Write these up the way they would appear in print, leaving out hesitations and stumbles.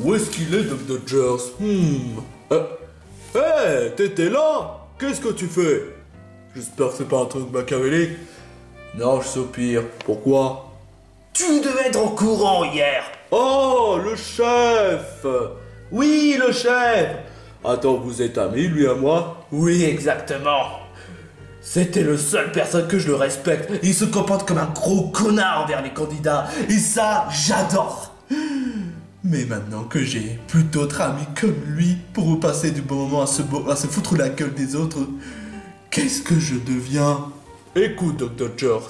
Où est-ce qu'il est, Doc Dodgers? Hé, t'étais là? Qu'est-ce que tu fais? J'espère que c'est pas un truc machiavélique. Non, je soupire. Pourquoi? Tu devais être au courant hier. Oh, le chef! Oui, le chef! Attends, vous êtes amis, lui et moi? Oui, exactement. C'était le seul personne que je le respecte. Il se comporte comme un gros connard envers les candidats. Et ça, j'adore. Mais maintenant que j'ai plus d'autres amis comme lui pour passer du bon moment à se foutre la gueule des autres, qu'est-ce que je deviens? Écoute, Doc Dodgers,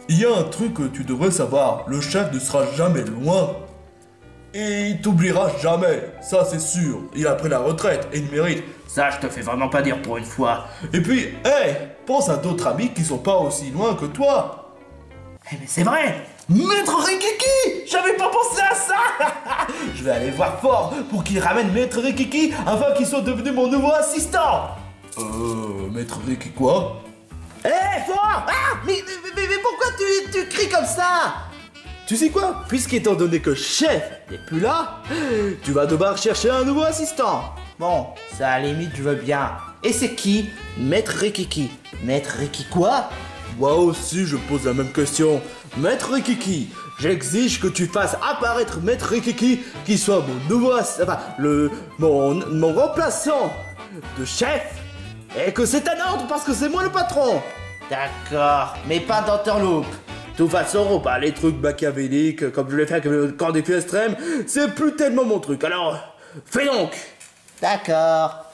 il y a un truc que tu devrais savoir. Le chef ne sera jamais loin. Et il t'oubliera jamais, ça c'est sûr. Il a pris la retraite et il mérite. Ça, je te fais vraiment pas dire pour une fois. Et puis, hé, pense à d'autres amis qui sont pas aussi loin que toi. Eh mais c'est vrai. Maître Rikiki! J'avais pas pensé à ça. Je vais aller voir Fort pour qu'il ramène Maître Rikiki afin qu'il soit devenu mon nouveau assistant. Maître Ricky quoi? Fort! Mais pourquoi tu cries comme ça? Tu sais quoi? Puisqu'étant donné que chef n'est plus là, tu vas devoir chercher un nouveau assistant. Bon, ça à la limite je veux bien. Et c'est qui? Maître Rikiki. Maître Riki quoi? Moi aussi je pose la même question. Maître Rikiki, j'exige que tu fasses apparaître Maître Rikiki qui soit mon nouveau mon remplaçant de chef et que c'est un ordre parce que c'est moi le patron. D'accord, mais pas d'Enterloop. De toute façon, les trucs machiavéliques, comme je l'ai fait avec le camp des pieux extrêmes, c'est plus tellement mon truc. Alors, fais donc. D'accord.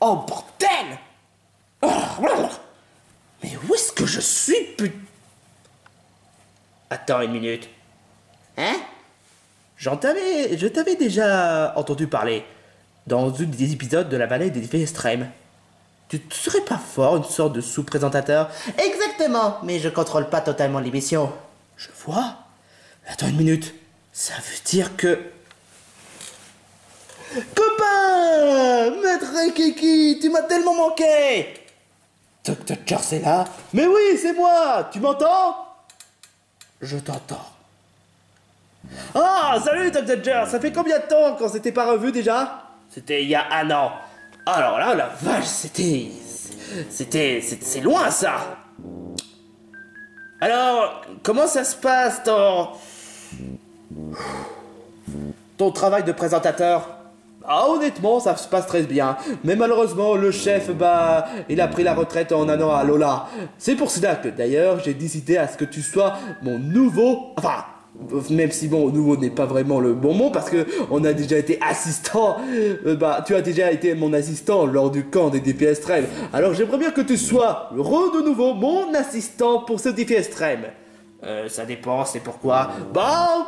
Oh bordel! Mais où est-ce que je suis, Attends une minute. Hein? Je t'avais déjà entendu parler dans une des épisodes de la vallée des défis extrêmes. Tu serais pas fort, une sorte de sous-présentateur? Exactement, mais je contrôle pas totalement l'émission. Je vois. Attends une minute. Ça veut dire que... Copain! Maître Rikiki, tu m'as tellement manqué! Dr. George est là? Mais oui, c'est moi! Tu m'entends? Je t'entends. Ah, salut Dr. George! Ça fait combien de temps qu'on s'était pas revu déjà? C'était il y a 1 an. Alors là, la vache, c'est loin ça. Alors, comment ça se passe ton travail de présentateur? Ah, honnêtement, ça se passe très bien. Mais malheureusement, le chef, il a pris la retraite en allant à Lola. C'est pour cela que, d'ailleurs, j'ai décidé à ce que tu sois mon nouveau... Enfin, même si, bon, nouveau n'est pas vraiment le bon mot, parce que on a déjà été assistant. Tu as déjà été mon assistant lors du camp des défis extrêmes. Alors, j'aimerais bien que tu sois, de nouveau, mon assistant pour ce défi extrême. Ça dépend, c'est pourquoi?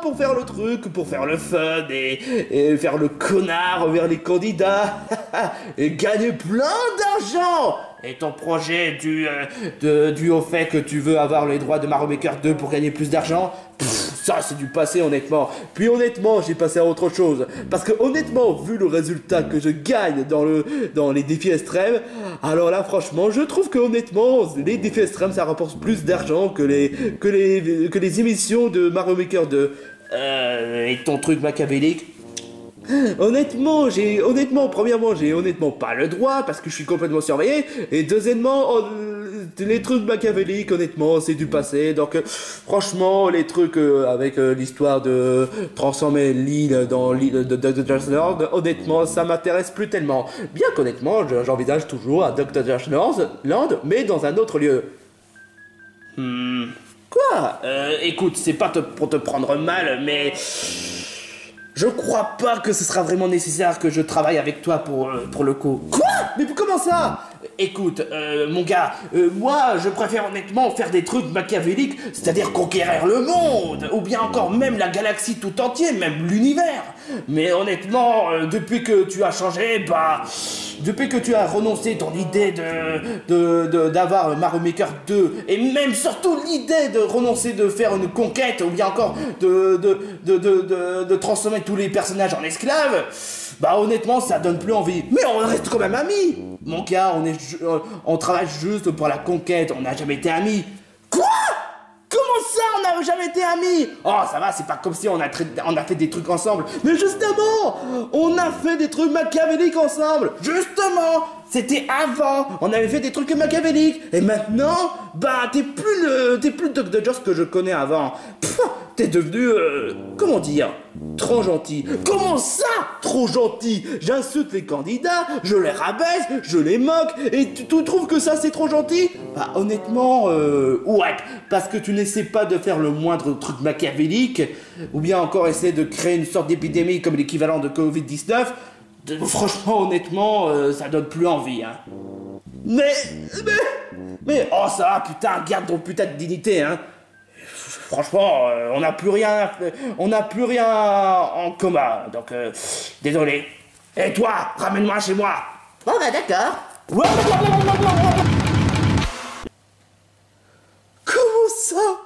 Pour faire le truc, pour faire le fun et faire le connard envers les candidats et gagner plein d'argent. Et ton projet dû au fait que tu veux avoir les droits de Mario Maker 2 pour gagner plus d'argent? Ça c'est du passé honnêtement. Puis honnêtement j'ai passé à autre chose. Parce que honnêtement vu le résultat que je gagne dans les défis extrêmes, alors là franchement je trouve que honnêtement les défis extrêmes ça rapporte plus d'argent que les émissions de Mario Maker 2. Et ton truc machiavélique? Premièrement, j'ai honnêtement pas le droit parce que je suis complètement surveillé. Et deuxièmement, les trucs machiavéliques, honnêtement, c'est du passé. Donc, franchement, les trucs avec l'histoire de transformer l'île dans l'île de Dr. Land, honnêtement, ça m'intéresse plus tellement. Bien qu'honnêtement, j'envisage toujours un Dr. Land, mais dans un autre lieu. Quoi? Écoute, c'est pas pour te prendre mal, mais... Je crois pas que ce sera vraiment nécessaire que je travaille avec toi pour le coup. Quoi? Mais comment ça? Écoute, mon gars, moi je préfère honnêtement faire des trucs machiavéliques, c'est-à-dire conquérir le monde, ou bien encore même la galaxie tout entière, même l'univers. Mais honnêtement, depuis que tu as changé, depuis que tu as renoncé ton idée d'avoir Mario Maker 2, et même surtout l'idée de renoncer de faire une conquête, ou bien encore de transformer tous les personnages en esclaves, Bah honnêtement, ça donne plus envie. Mais on reste quand même amis. Mon gars, on travaille juste pour la conquête, on n'a jamais été amis. Quoi? Comment ça, on n'a jamais été amis? Oh, ça va, c'est pas comme si on a fait des trucs ensemble. Mais justement, on a fait des trucs machiavéliques ensemble. Justement, c'était avant. On avait fait des trucs machiavéliques. Et maintenant, bah, t'es plus le Dr. Jones que je connais avant. T'es devenu, comment dire, trop gentil. Comment ça, trop gentil? J'insulte les candidats, je les rabaisse, je les moque, et tu trouves que ça c'est trop gentil? Bah honnêtement, ouais, parce que tu n'essaies pas de faire le moindre truc machiavélique, ou bien encore essayer de créer une sorte d'épidémie comme l'équivalent de Covid-19, franchement, honnêtement, ça donne plus envie, hein. Mais, oh ça va, putain, garde ton putain de dignité, hein. Franchement, on n'a plus rien en commun, donc désolé. Et toi, ramène-moi chez moi. Bon bah d'accord. Comment ça?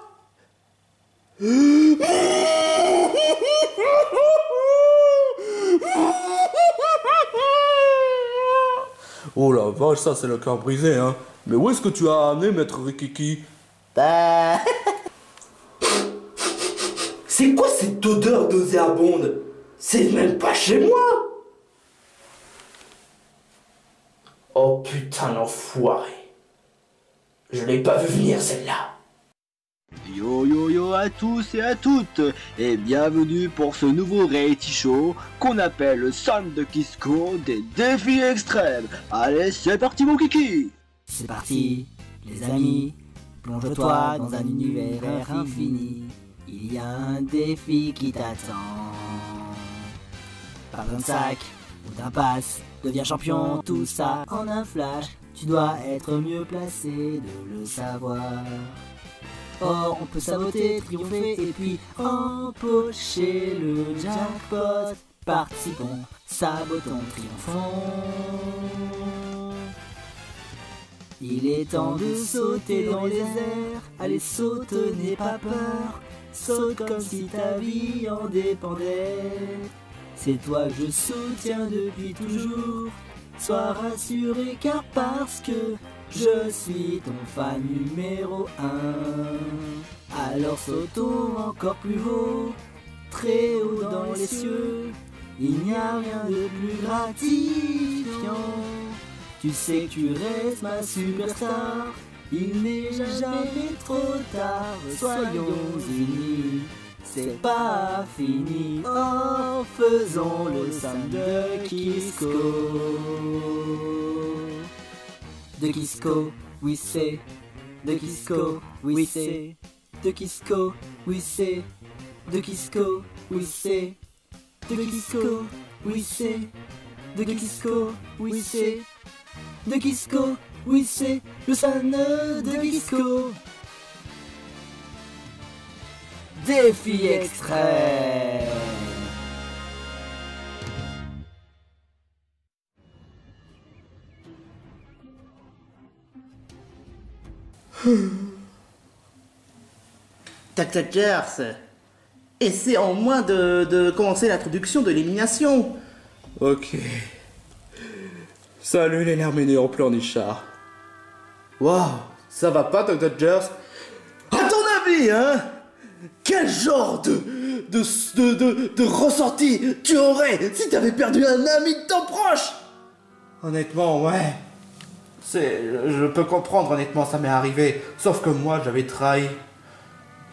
Oh la vache, ça c'est le cœur brisé, hein. Mais où est-ce que tu as amené Maître Rikiki? Bah... C'est quoi cette odeur nauséabonde? C'est même pas chez moi. Oh putain l'enfoiré. Je l'ai pas vu venir celle-là. Yo yo yo à tous et à toutes, et bienvenue pour ce nouveau reality show qu'on appelle le Sam de Kisco des défis extrêmes. Allez, c'est parti mon kiki. C'est parti, les amis, plonge-toi dans un univers infini. Il y a un défi qui t'attend. Pas besoin de sac ou d'un pass, deviens champion, tout ça en un flash. Tu dois être mieux placé de le savoir. Or, on peut saboter, triompher et puis empocher le jackpot. Participons, sabotons, triomphons. Il est temps de sauter dans les airs. Allez, saute, n'aie pas peur. Saute comme si ta vie en dépendait. C'est toi que je soutiens depuis toujours. Sois rassuré car parce que je suis ton fan numéro 1. Alors sautons encore plus haut, très haut dans les cieux. Il n'y a rien de plus gratifiant. Tu sais que tu restes ma superstar. Il n'est jamais trop tard. Soyons unis, c'est pas fini. Oh, faisons le Sam de Kisco. De Kisco, oui c'est. De Kisco, oui c'est. De Kisco, oui c'est. De Kisco, oui c'est. De Kisco, oui c'est. De Kisco, oui c'est. De Kisco, oui c'est le Sam de Kisco. Défi extrême. Dr. essaie en moins de commencer l'introduction de l'élimination. Ok. Salut les Herménés en pleurnichard. Waouh, ça va pas, Dr. Jers? À ton avis, hein? Quel genre de ressenti tu aurais si t'avais perdu un ami de ton proche? Honnêtement, ouais. Je peux comprendre, honnêtement, ça m'est arrivé. Sauf que moi, j'avais trahi.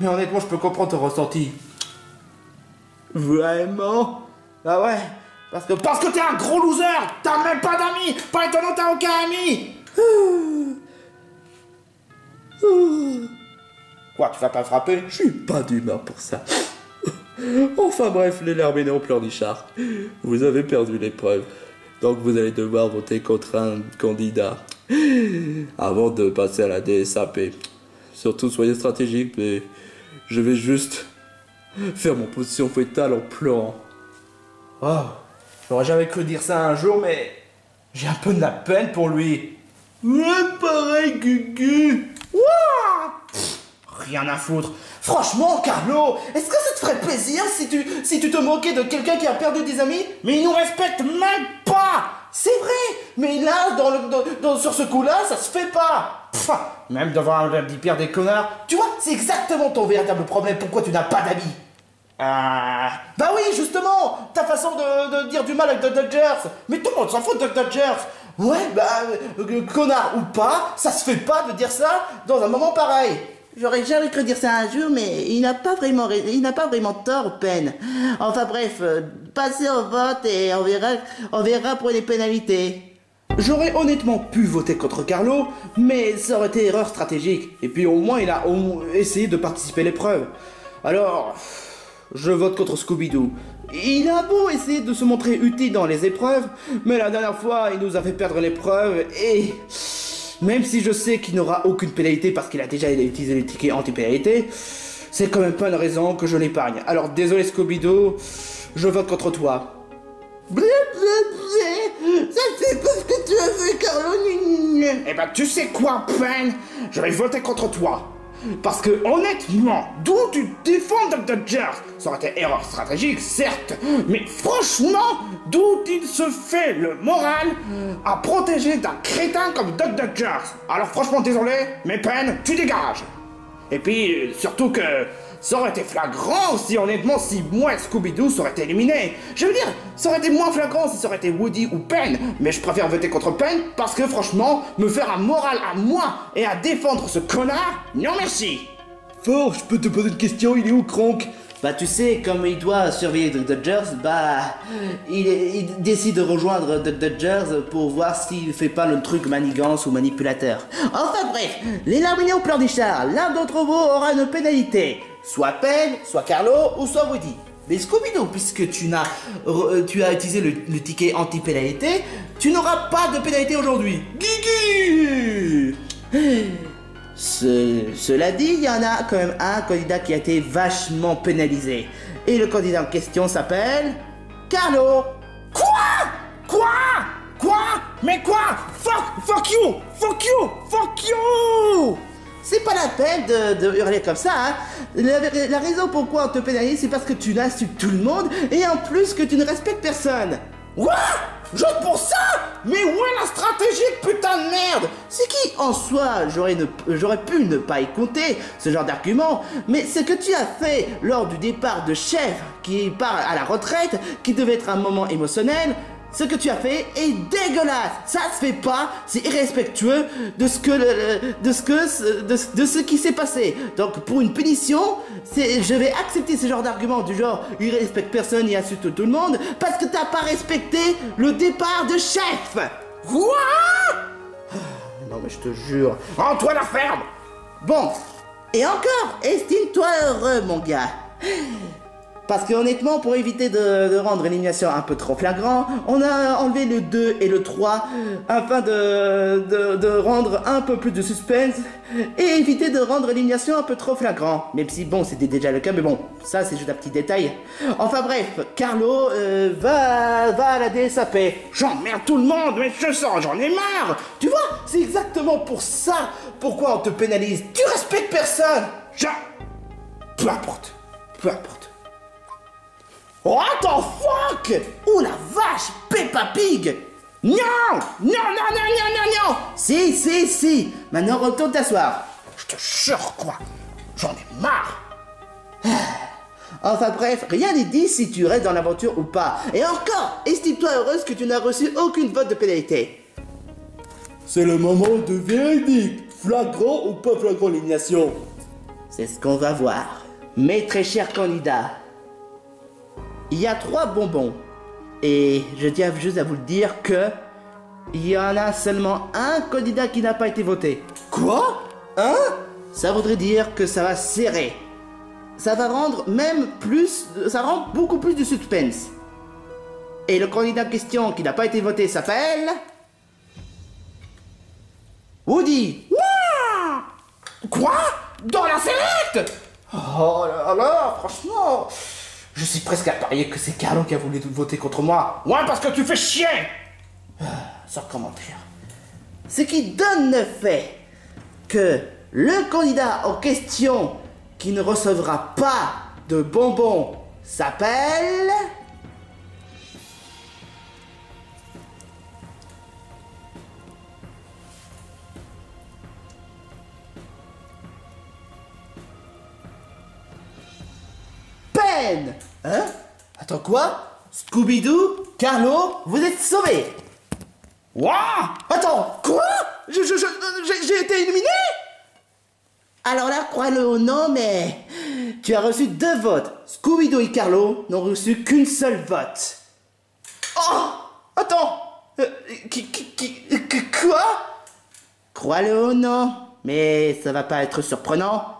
Mais honnêtement, je peux comprendre ton ressenti. Vraiment? Ah ouais? Parce que t'es un gros loser. T'as même pas d'amis. Pas étonnant, t'as aucun ami. Quoi, tu vas pas frapper? Je suis pas d'humeur pour ça. Enfin bref, les Herménés en pleurnichard. Vous avez perdu l'épreuve. Donc vous allez devoir voter contre un candidat avant de passer à la DSAP. Surtout soyez stratégique, mais je vais juste faire mon position fétale en pleurant. Oh, j'aurais jamais cru dire ça un jour, mais j'ai un peu de la peine pour lui. Ouais, pareil, Gugu. Ouah, rien à foutre. Franchement, Carlo, est-ce que ça te ferait plaisir si tu te moquais de quelqu'un qui a perdu des amis? Mais il nous respecte même pas. C'est vrai, mais là, sur ce coup-là, ça se fait pas. Pff, même devant un pire des connards. Tu vois, c'est exactement ton véritable problème. Pourquoi tu n'as pas d'amis? Bah oui, justement, ta façon de dire du mal avec The Dodgers. Mais tout le monde s'en fout de The Dodgers. Ouais, bah, connard ou pas, ça se fait pas de dire ça dans un moment pareil. J'aurais jamais cru dire ça un jour, mais il n'a pas vraiment tort, Pen. Enfin bref, passez au vote et on verra pour les pénalités. J'aurais honnêtement pu voter contre Carlo, mais ça aurait été erreur stratégique. Et puis au moins il a essayé de participer à l'épreuve. Alors, je vote contre Scooby-Doo. Il a beau essayer de se montrer utile dans les épreuves, mais la dernière fois il nous a fait perdre l'épreuve et... Même si je sais qu'il n'aura aucune pénalité parce qu'il a déjà utilisé les tickets anti-pénalité, c'est quand même pas une raison que je l'épargne. Alors désolé Scooby-Doo, je vote contre toi. Ça c'est pas ce que tu as fait, Carlo. Eh ben tu sais quoi, Pen? Je vais voter contre toi. Parce que honnêtement, d'où tu défends The Dodgers? Ça aurait été erreur stratégique, certes, mais franchement, d'où il se fait le moral à protéger d'un crétin comme The Dodgers? Alors franchement, désolé, mais Pen, tu dégages. Et puis, surtout que ça aurait été flagrant aussi, honnêtement, si moi et Scooby-Doo s'auraient été éliminés. Je veux dire, ça aurait été moins flagrant si ça aurait été Woody ou Pen, mais je préfère voter contre Pen parce que franchement, me faire un moral à moi et à défendre ce connard, non merci. Fort, je peux te poser une question, il est où Kronk? Bah tu sais, comme il doit surveiller The Dodgers, bah il décide de rejoindre The Dodgers pour voir s'il fait pas le truc manigance ou manipulateur. Enfin bref, les larminions pleurnichards, l'un d'entre vous aura une pénalité. Soit Pen, soit Carlo ou soit Woody. Mais Scooby-Doo, puisque tu as utilisé le ticket anti-pénalité, tu n'auras pas de pénalité aujourd'hui. Guigui. Cela dit, il y en a quand même un candidat qui a été vachement pénalisé. Et le candidat en question s'appelle... Carlo. Quoi? Mais quoi? Fuck you! C'est pas la peine de hurler comme ça, hein. La raison pourquoi on te pénalise, c'est parce que tu insultes tout le monde et en plus que tu ne respectes personne. Quoi? Juste pour ça? Mais où est la stratégie, putain de merde? C'est qui, en soi, j'aurais pu ne pas y compter, ce genre d'argument, mais ce que tu as fait lors du départ de Chef, qui part à la retraite, qui devait être un moment émotionnel, ce que tu as fait est dégueulasse. Ça se fait pas, c'est irrespectueux de ce qui s'est passé. Donc pour une punition, je vais accepter ce genre d'argument du genre il respecte personne, il insulte tout le monde parce que t'as pas respecté le départ de Chef. Quoi? Non mais je te jure. Rends-toi la ferme. Bon, et encore, estime-toi heureux mon gars. Parce que honnêtement, pour éviter de rendre l'élimination un peu trop flagrant, on a enlevé le 2 et le 3 afin de rendre un peu plus de suspense et éviter de rendre l'élimination un peu trop flagrant. Même si bon, c'était déjà le cas, mais bon, ça c'est juste un petit détail. Enfin bref, Carlo va à la DSAP. J'emmerde tout le monde, mais j'en ai marre. Tu vois, c'est exactement pour ça pourquoi on te pénalise. Tu respectes personne. Peu importe. What the fuck? Oh la vache, Peppa Pig. Non. Si. Maintenant retourne t'asseoir. Je te jure quoi. J'en ai marre. Enfin bref, rien n'est dit si tu restes dans l'aventure ou pas. Et encore, estime-toi heureuse que tu n'as reçu aucune vote de pénalité. C'est le moment de véridique. Flagrant ou pas flagrant élimination? C'est ce qu'on va voir. Mes très chers candidats, il y a 3 bonbons. Et je tiens juste à vous le dire que il y en a seulement un candidat qui n'a pas été voté. Quoi? Hein? Ça voudrait dire que ça va serrer. Ça va rendre ça rend beaucoup plus de suspense. Et le candidat en question qui n'a pas été voté s'appelle... Woody. Quoi? Dans la select? Oh là là, franchement... Je suis presque à parier que c'est Carlo qui a voulu voter contre moi. Ouais, parce que tu fais chier. Sans commentaire. Ce qui donne le fait que le candidat en question qui ne recevra pas de bonbons s'appelle... Pen. Hein? Attends, quoi? Scooby-Doo? Carlo? Vous êtes sauvés! Ouah! Attends, quoi? J'ai été éliminé? Alors là, crois-le ou non, mais tu as reçu 2 votes. Scooby-Doo et Carlo n'ont reçu qu'une seule vote. Oh! Attends! Quoi? Crois-le ou non, mais ça va pas être surprenant.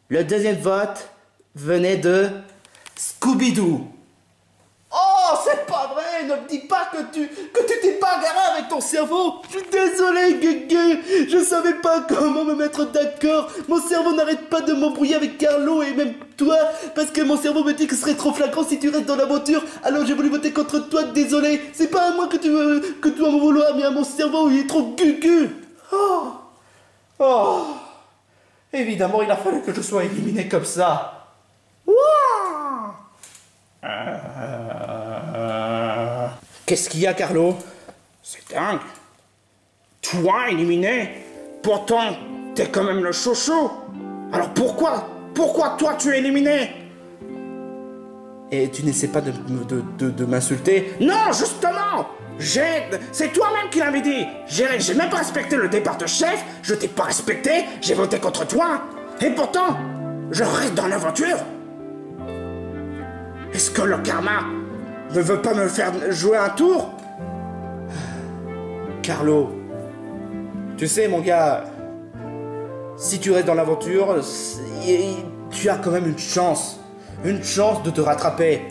Le deuxième vote venait de Scooby-Doo. Oh, c'est pas vrai! Ne me dis pas que tu t'es pas garé avec ton cerveau! Je suis désolé, Gugu! Je savais pas comment me mettre d'accord! Mon cerveau n'arrête pas de m'embrouiller avec Carlo et même toi, parce que mon cerveau me dit que ce serait trop flagrant si tu restes dans la voiture, alors j'ai voulu voter contre toi, désolé! C'est pas à moi que tu dois m'en vouloir, mais à mon cerveau, il est trop Gugu! Oh! Oh! Évidemment, il a fallu que je sois éliminé comme ça! Wouah! Qu'est-ce qu'il y a, Carlo? C'est dingue. Toi, éliminé? Pourtant, t'es quand même le chouchou. Alors pourquoi toi tu es éliminé? Et tu n'essaies pas de m'insulter? Non, justement. C'est toi-même qui l'avais dit. J'ai même pas respecté le départ de chef. Je t'ai pas respecté. J'ai voté contre toi. Et pourtant, je reste dans l'aventure. Est-ce que le karma ne veut pas me faire jouer un tour? Carlo, tu sais, mon gars, si tu restes dans l'aventure, tu as quand même une chance de te rattraper.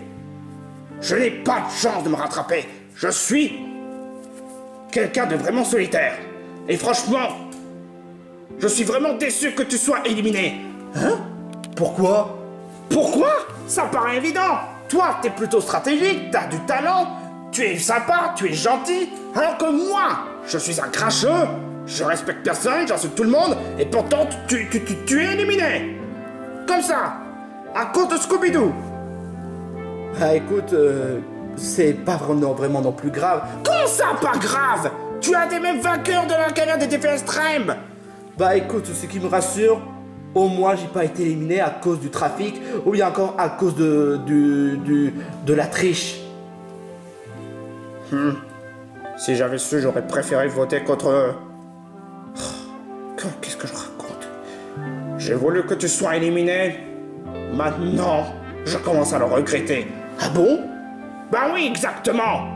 Je n'ai pas de chance de me rattraper. Je suis quelqu'un de vraiment solitaire. Et franchement, je suis vraiment déçu que tu sois éliminé. Hein? Pourquoi? Pourquoi? Ça paraît évident. Toi, t'es plutôt stratégique, t'as du talent, tu es sympa, tu es gentil, alors que moi, je suis un cracheux, je respecte personne, j'insulte tout le monde, et pourtant, tu es éliminé. Comme ça, à cause de Scooby-Doo. Ah, écoute, c'est pas vraiment non plus grave. Comment ça, pas grave? Tu as des mêmes vainqueurs de la carrière des défis extrêmes. Bah écoute, ce qui me rassure, au moins j'ai pas été éliminé à cause du trafic ou bien encore à cause de la triche. Si j'avais su, j'aurais préféré voter contre... Qu'est-ce que je raconte? J'ai voulu que tu sois éliminé. Maintenant, je commence à le regretter. Ah bon? Bah oui, exactement.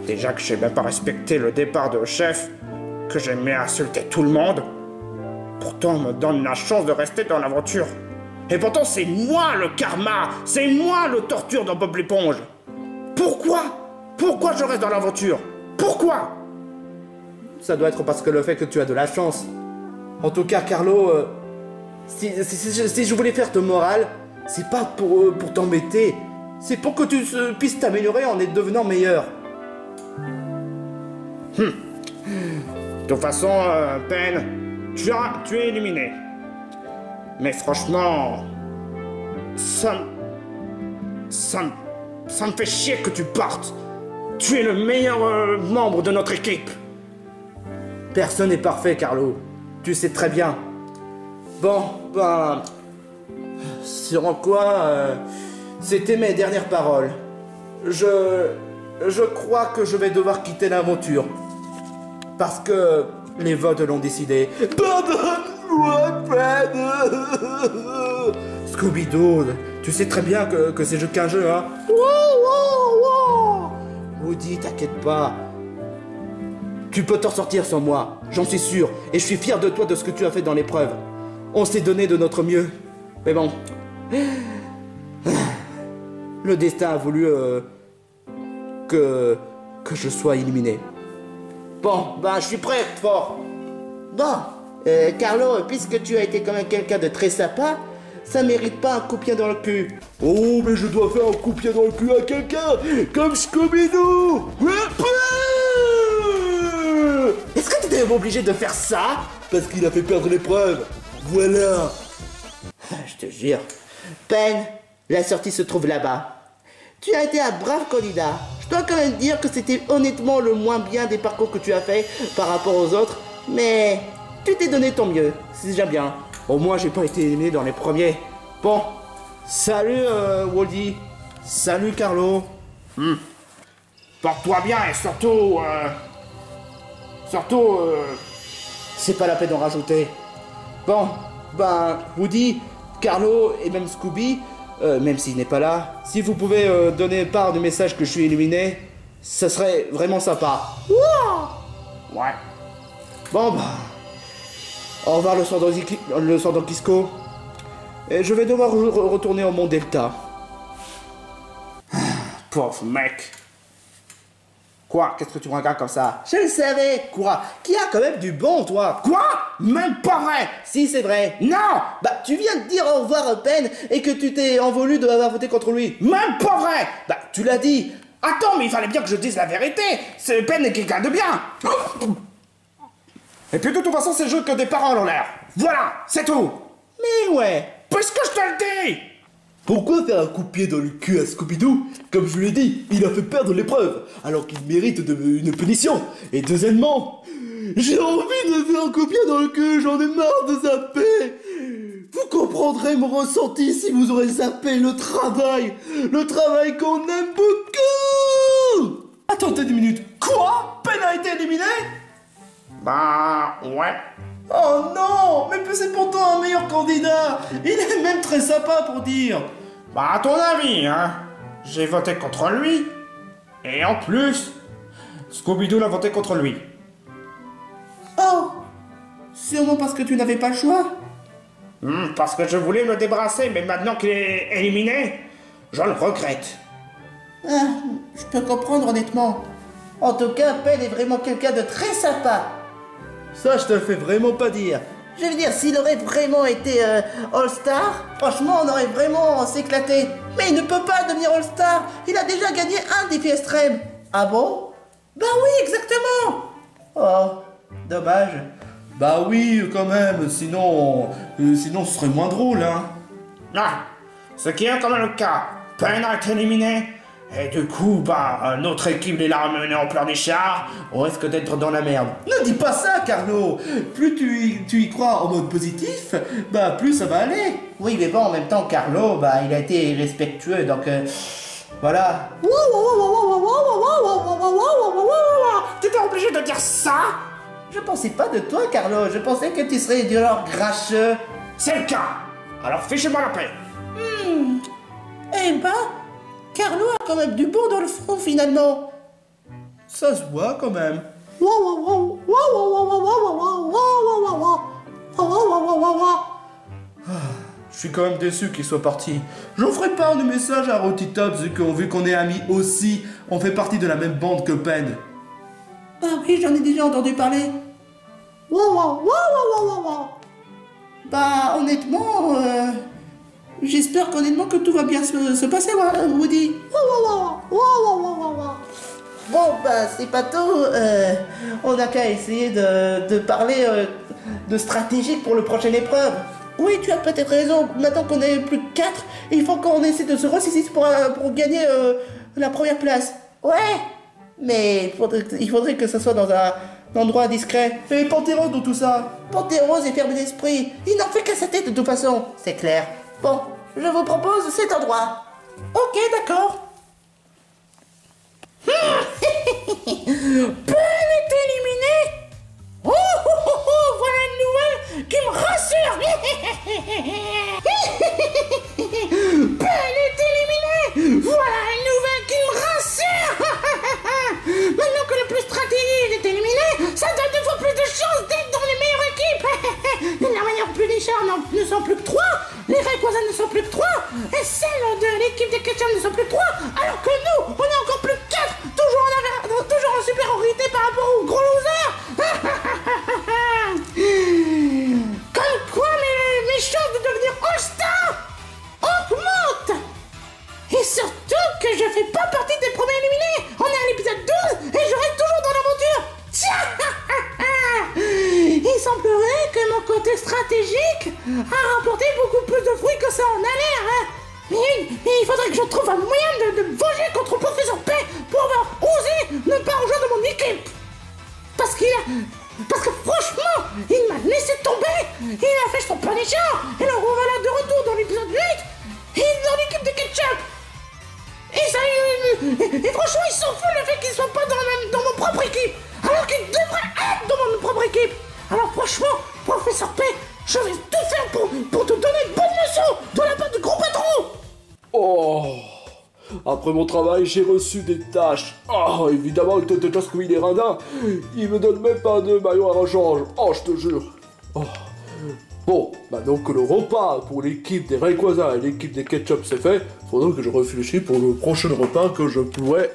Déjà que j'ai même pas respecté le départ de chef, que j'aimais insulter tout le monde. Pourtant, on me donne la chance de rester dans l'aventure. Et pourtant, c'est moi le karma. C'est moi le torture dans Bob l'éponge. Pourquoi je reste dans l'aventure? Pourquoi? Ça doit être parce que le fait que tu as de la chance. En tout cas, Carlo, si je voulais faire ton moral, c'est pas pour t'embêter. C'est pour que tu puisses t'améliorer en devenant meilleur. De toute façon, Pen, tu es éliminé. Mais franchement, ça me fait chier que tu partes. Tu es le meilleur membre de notre équipe. Personne n'est parfait, Carlo. Tu sais très bien. Bon, ben... Sur quoi, c'était mes dernières paroles. Je crois que je vais devoir quitter l'aventure. Parce que les votes l'ont décidé. Pardonne-moi, Pen. Scooby-Doo, tu sais très bien que c'est qu'un jeu, hein. Woody, t'inquiète pas. Tu peux t'en sortir sans moi, j'en suis sûr. Et je suis fier de toi, de ce que tu as fait dans l'épreuve. On s'est donné de notre mieux. Mais bon... Le destin a voulu que je sois éliminé. Bon, ben je suis prêt, fort. Bon, Carlo, puisque tu as été quand même quelqu'un de très sympa, ça mérite pas un coup de pied dans le cul. Oh, mais je dois faire un coup de pied dans le cul à quelqu'un, comme Scooby-Doo. Est-ce que tu étais obligé de faire ça? Parce qu'il a fait perdre l'épreuve. Voilà. Je te jure. Pen, la sortie se trouve là-bas. Tu as été un brave candidat. Je dois quand même dire que c'était honnêtement le moins bien des parcours que tu as fait par rapport aux autres. Mais tu t'es donné ton mieux. C'est déjà bien. Au moins, j'ai pas été éliminé dans les premiers. Bon. Salut, Waldy. Salut, Carlo. Porte-toi bien et surtout... C'est pas la peine d'en rajouter. Bon, ben, Woody, Carlo et même Scooby, même s'il n'est pas là, si vous pouvez donner part du message que je suis éliminé, ça serait vraiment sympa. Wouah! Ouais. Bon, bah... Au revoir le Sandokisco. Et je vais devoir retourner au Mont Delta. Pauvre mec. Quoi? Qu'est-ce que tu me regardes comme ça? Je le savais, quoi. Qui a quand même du bon, toi. Quoi? Même pas vrai! Si, c'est vrai. Non! Bah, tu viens de dire au revoir à Ben et que tu t'es envolu d'avoir voté contre lui. Même pas vrai! Bah, tu l'as dit. Attends, mais il fallait bien que je dise la vérité! C'est Ben est quelqu'un de bien! Et puis de toute façon, c'est juste que des paroles en l'air. Voilà, c'est tout! Mais ouais. Puisque je te le dis! Pourquoi faire un coup de pied dans le cul à Scooby-Doo? Comme je l'ai dit, il a fait perdre l'épreuve, alors qu'il mérite une punition. Et deuxièmement, j'ai envie de faire un coup de pied dans le cul, j'en ai marre de zapper. Vous comprendrez mon ressenti si vous aurez zappé le travail qu'on aime beaucoup. Attendez 2 minutes. Quoi? Ben a été éliminé? Bah, ouais. Oh non! Mais c'est pourtant un meilleur candidat! Il est même très sympa pour dire! Bah, à ton avis, hein? J'ai voté contre lui. Et en plus, Scooby-Doo l'a voté contre lui. Oh! Sûrement parce que tu n'avais pas le choix? Parce que je voulais me débarrasser, mais maintenant qu'il est éliminé, je le regrette. Ah, je peux comprendre honnêtement. En tout cas, Ben est vraiment quelqu'un de très sympa. Ça, je te le fais vraiment pas dire. Je veux dire, s'il aurait vraiment été All-Star, franchement, on aurait vraiment s'éclaté. Mais il ne peut pas devenir All-Star. Il a déjà gagné un défi extrême. Ah bon? Bah oui, exactement. Oh, dommage. Bah oui, quand même, sinon ce serait moins drôle, hein. Ah, ce qui est quand même le cas. Ben a été éliminé. Et du coup, bah, notre équipe les l'a ramenés en pleurnichard. On risque d'être dans la merde. Ne dis pas ça, Carlo. Plus tu y crois en mode positif, bah plus ça va aller. Oui, mais bon, en même temps, Carlo, bah, il a été respectueux, donc voilà. T'étais obligé de dire ça? Je pensais pas de toi, Carlo. Je pensais que tu serais du genre grincheux. C'est le cas. Alors fichez-moi la paix. Eh ben, Carlo a quand même du bon dans le front, finalement. Ça se voit quand même. Je suis quand même déçu qu'il soit parti. J'en ferai part du message à Rowdy Tops vu qu'on est amis aussi. On fait partie de la même bande que Pen. Ah oui, j'en ai déjà entendu parler. Bah, honnêtement, j'espère qu'honnêtement que tout va bien se passer, Woody. Bon, bah, c'est pas tout. On a qu'à essayer de parler de stratégique pour le prochaine épreuve. Oui, tu as peut-être raison. Maintenant qu'on est plus que 4, il faut qu'on essaie de se ressaisir pour gagner la première place. Ouais, mais il faudrait que ça soit dans un endroit discret. Et Panthéros dans tout ça. Panthéros est fermé d'esprit. Il n'en fait qu'à sa tête de toute façon. C'est clair. Bon, je vous propose cet endroit. Ok, d'accord. Ben est éliminé. Oh, voilà une nouvelle qui me rassure. Ben est éliminé. Voilà une nouvelle qui me rassure. Maintenant que le plus stratégique est éliminé, ça donne 2 fois plus de chances d'être dans les meilleures équipes. Les meilleures punisher ne sont plus que 3. Les Rayquaza ne sont plus que 3. Et celles de l'équipe des Ketchup ne sont plus que 3. Alors que nous, on est encore plus que 4. Toujours en supériorité par rapport aux gros losers. Comme quoi mes chances de devenir All-Star augmentent. Et surtout que je fais pas partie des premiers éliminés. On est à l'épisode 12 et je reste toujours dans l'aventure. Il semblerait que mon côté stratégique a rapporté beaucoup plus de fruits que ça en a l'air, hein. Mais il faudrait que je trouve un moyen de me venger contre le professeur P pour avoir osé ne pas rejoindre mon équipe. Parce que franchement, il m'a laissé tomber, il a fait son Punisher, et le revoilà de retour dans l'épisode 8, et dans l'équipe de Ketchup. Et franchement, il s'en fout le fait qu'il soit pas dans mon propre équipe, alors qu'il devrait être dans mon propre équipe. Alors franchement, professeur P, je vais tout faire pour te donner une bonne leçon de la part du gros patron. Oh, après mon travail, j'ai reçu des tâches. Oh, évidemment, il te déteste comme il est radin. Il me donne même pas de maillot à rechange. Oh, je te jure. Oh. Bon, maintenant que le repas pour l'équipe des Rayquaza et l'équipe des Ketchup c'est fait, faudra que je réfléchisse pour le prochain repas que je pourrais...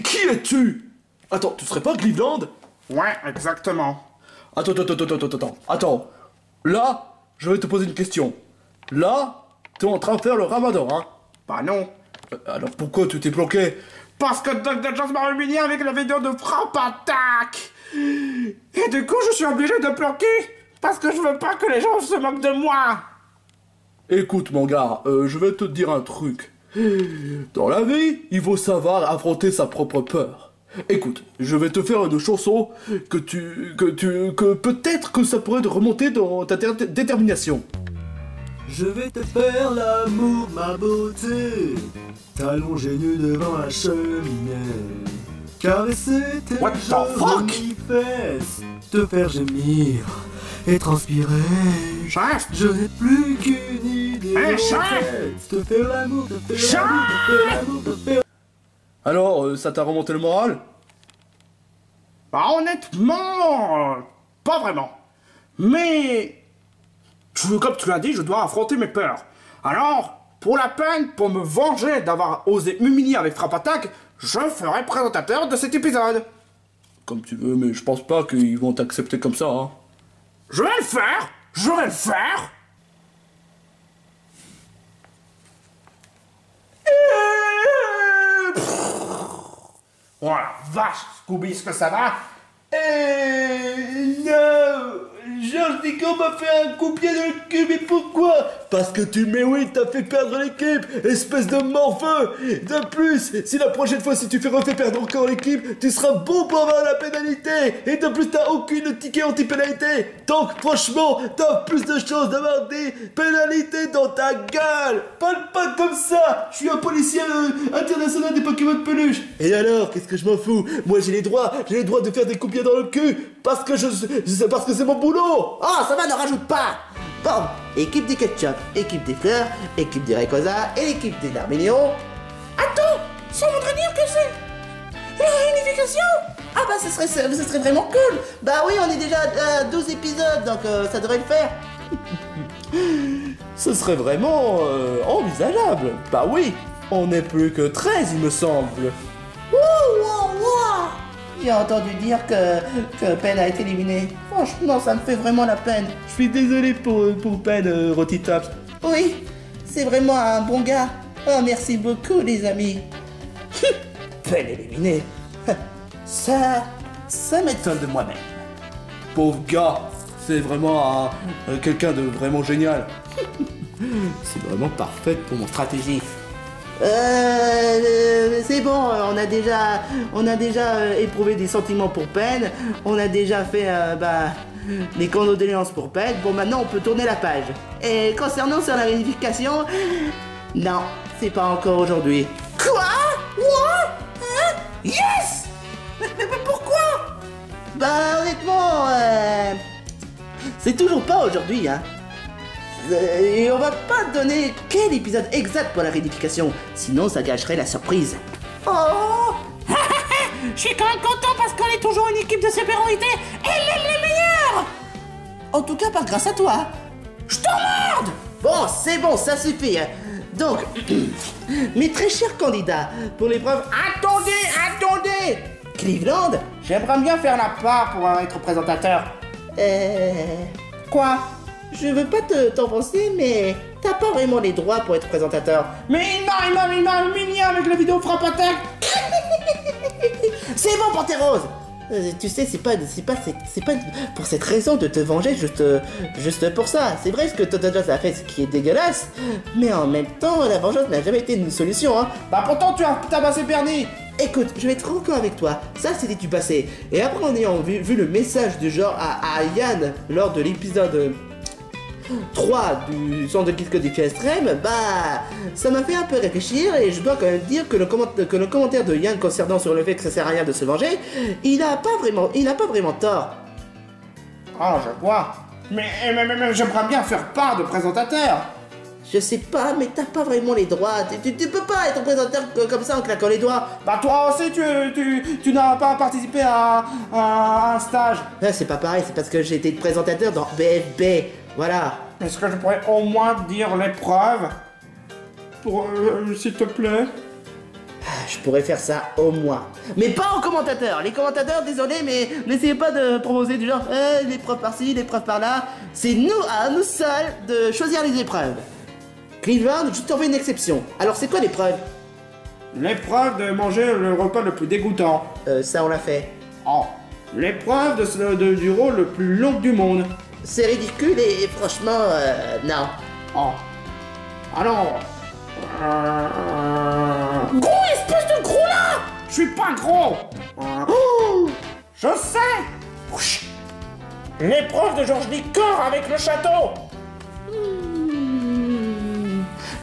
Qui es-tu? Attends, tu serais pas Cleveland? Ouais, exactement. Attends. Là, je vais te poser une question. Là, t'es en train de faire le ramadan, hein? Bah non. Alors pourquoi tu t'es bloqué? Parce que Dr. Jones m'a humilié avec la vidéo de Frappe Attack. Et du coup, je suis obligé de planquer. Parce que je veux pas que les gens se moquent de moi. Écoute, mon gars, je vais te dire un truc. Dans la vie, il faut savoir affronter sa propre peur. Écoute, je vais te faire une chanson que peut-être que ça pourrait te remonter dans ta détermination. Je vais te faire l'amour, ma beauté, t'allonger nu devant la cheminée, caresser tes What the fuck? jolies fesses, te faire gémir et transpirer. Chef! Je n'ai plus qu'une idée Hey, en chef! tête, te faire l'amour, te faire l'amour, te faire l'amour, te faire... Alors, ça t'a remonté le moral? Bah honnêtement, pas vraiment. Mais, comme tu l'as dit, je dois affronter mes peurs. Alors, pour la peine, pour me venger d'avoir osé m'humilier avec Frappe Attack, je ferai présentateur de cet épisode. Comme tu veux, mais je pense pas qu'ils vont t'accepter comme ça, hein. Je vais le faire. Je vais le faire. Oh la vache, Scooby, est-ce que ça va? Non, Georges Nico m'a fait un coup de pied dans le cul, mais pourquoi? Parce que tu mérites, t'as fait perdre l'équipe, espèce de morveux. De plus, si la prochaine fois, si tu fais refait perdre encore l'équipe, tu seras bon pour avoir la pénalité. Et de plus, t'as aucune ticket anti-pénalité. Donc, franchement, t'as plus de chances d'avoir des pénalités dans ta gueule. Parle pas comme ça. Je suis un policier international des Pokémon de peluche. Et alors, qu'est-ce que je m'en fous? Moi, j'ai les droits de faire des coups de pied dans le cul. Parce que parce que c'est mon boulot. Oh, ça va, ne rajoute pas. Bon, équipe des Ketchup, équipe des fleurs, équipe des Rayquaza et l'équipe des Darmélions. Attends, ça voudrait dire que c'est la réunification? Ah bah ce serait vraiment cool. Bah oui, on est déjà à 12 épisodes, donc ça devrait le faire. Ce serait vraiment envisageable. Bah oui, on n'est plus que 13 il me semble. J'ai entendu dire que Pen a été éliminé. Franchement, ça me fait vraiment la peine. Je suis désolé pour Pen, Rotitops. Oui, c'est vraiment un bon gars. Oh, merci beaucoup, les amis. Pen éliminé. Ça m'étonne de moi-même. Pauvre gars, c'est vraiment quelqu'un de vraiment génial. C'est vraiment parfait pour mon stratégie. C'est bon, on a déjà éprouvé des sentiments pour Pen, on a déjà fait les condoléances pour Pen. Bon, maintenant on peut tourner la page. Et concernant sur la vérification, non, c'est pas encore aujourd'hui. Quoi? What? Hein? Yes! Mais pourquoi? Bah honnêtement, c'est toujours pas aujourd'hui, hein. Et on va pas donner quel épisode exact pour la réunification, sinon ça gâcherait la surprise. Oh. Je suis quand même content parce qu'on est toujours une équipe de supériorité et les meilleurs. En tout cas, pas grâce à toi. Je t'emmerde. Bon, c'est bon, ça suffit. Hein. Donc, mes très chers candidats, pour l'épreuve... Attendez Cleveland, J'aimerais bien faire la part pour être présentateur. Quoi? Je veux pas t'offenser, mais t'as pas vraiment les droits pour être présentateur. Mais il m'a humilié avec la vidéo Frappe Attack. C'est bon, Panthère Rose. Tu sais, c'est pas pour cette raison de te venger juste pour ça. C'est vrai ce que Toto Jones a fait, ce qui est dégueulasse, mais en même temps, la vengeance n'a jamais été une solution, hein. Bah pourtant tu as tabassé Bernie. Écoute, je vais être franc avec toi, ça c'était du passé. Et après en ayant vu le message du genre à Yann lors de l'épisode 3 du centre de Kisco Défi Extrême, bah ça m'a fait un peu réfléchir et je dois quand même dire que le commentaire de Yann concernant sur le fait que ça sert à rien de se venger, il a pas vraiment tort. Oh je vois. Mais j'aimerais bien faire part de présentateur. Je sais pas, mais t'as pas vraiment les droits. Tu peux pas être présentateur comme ça en claquant les doigts. Bah toi aussi tu n'as pas participé à un stage. Là, c'est pas pareil, c'est parce que j'ai été présentateur dans BFB. Voilà. Est-ce que je pourrais au moins dire l'épreuve pour s'il te plaît? Je pourrais faire ça au moins. Mais pas en commentateur. Les commentateurs, désolé, mais n'essayez pas de proposer du genre l'épreuve par-ci, l'épreuve par-là. C'est à nous seuls de choisir les épreuves. Cleveland, je t'en fais une exception. Alors c'est quoi l'épreuve? L'épreuve de manger le repas le plus dégoûtant. Ça on l'a fait. Oh. L'épreuve du rôle le plus long du monde. C'est ridicule et franchement, non. Oh. Alors... Gros espèce de gros là! Je suis pas gros. Oh! Je sais. L'épreuve de Georges Licor avec le château.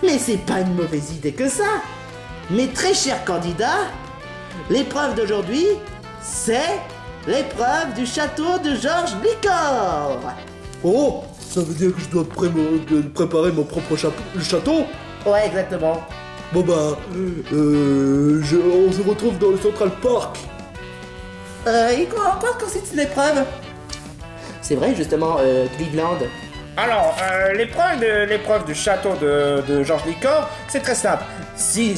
Mais c'est pas une mauvaise idée que ça. Mes très chers candidats, l'épreuve d'aujourd'hui, c'est l'épreuve du château de Georges Licor. Oh, ça veut dire que je dois préparer mon propre château? Ouais, exactement. Bon bah, on se retrouve dans le Central Park. Et quoi consiste l'épreuve? C'est vrai, justement, Cleveland. Alors, l'épreuve du château de Georges Licor, c'est très simple. Si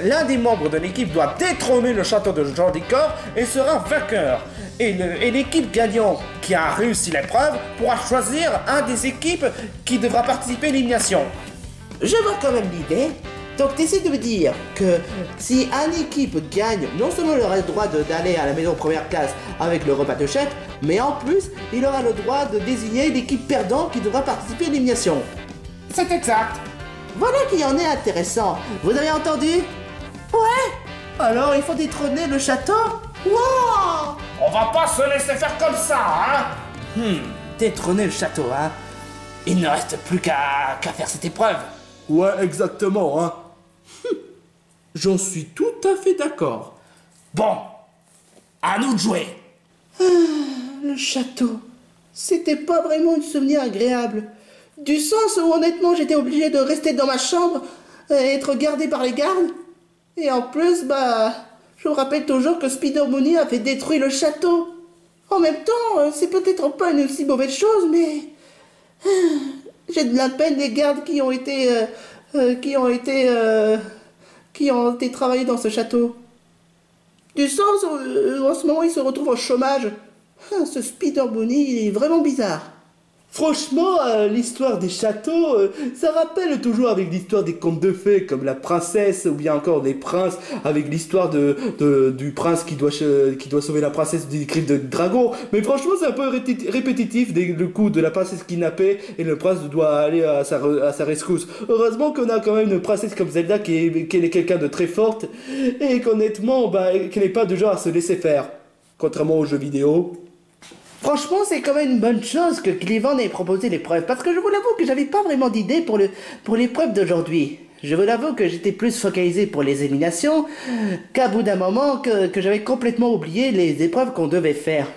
l'un des membres de l'équipe doit détrôner le château de Georges Licor, il sera vainqueur. Et l'équipe gagnante qui a réussi l'épreuve pourra choisir un des équipes qui devra participer à l'élimination. Je vois quand même l'idée. Donc t'essaies de me dire que si une équipe gagne, non seulement il aura le droit d'aller à la maison première classe avec le repas de chef, mais en plus, il aura le droit de désigner l'équipe perdante qui devra participer à l'élimination. C'est exact. Voilà qui en est intéressant. Vous avez entendu? Ouais. Alors il faut détrôner le château? Wow! On va pas se laisser faire comme ça, hein. Détrôner le château, hein. Il ne reste plus qu'à faire cette épreuve. Ouais, exactement, hein. J'en suis tout à fait d'accord. Bon, à nous de jouer. Le château, c'était pas vraiment un souvenir agréable. Du sens où honnêtement j'étais obligé de rester dans ma chambre et être gardé par les gardes. Et en plus, je me rappelle toujours que Spider Mooney avait détruit le château. En même temps, c'est peut-être pas une si mauvaise chose, mais... j'ai de la peine des gardes qui ont été travaillés dans ce château. Du sens où en ce moment ils se retrouvent au chômage. Ce Spider Bunny, il est vraiment bizarre. Franchement, l'histoire des châteaux, ça rappelle toujours avec l'histoire des contes de fées, comme la princesse ou bien encore des princes, avec l'histoire du prince qui doit sauver la princesse des griffes de dragon. Mais franchement, c'est un peu répétitif, le coup de la princesse kidnappée et le prince doit aller à sa rescousse. Heureusement qu'on a quand même une princesse comme Zelda qui est quelqu'un de très forte et qu'honnêtement, qu'elle n'est pas du genre à se laisser faire, contrairement aux jeux vidéo. Franchement, c'est quand même une bonne chose que Cleveland ait proposé l'épreuve, parce que je vous l'avoue que j'avais pas vraiment d'idée pour l'épreuve d'aujourd'hui. Je vous l'avoue que j'étais plus focalisé pour les éliminations, qu'à bout d'un moment que j'avais complètement oublié les épreuves qu'on devait faire.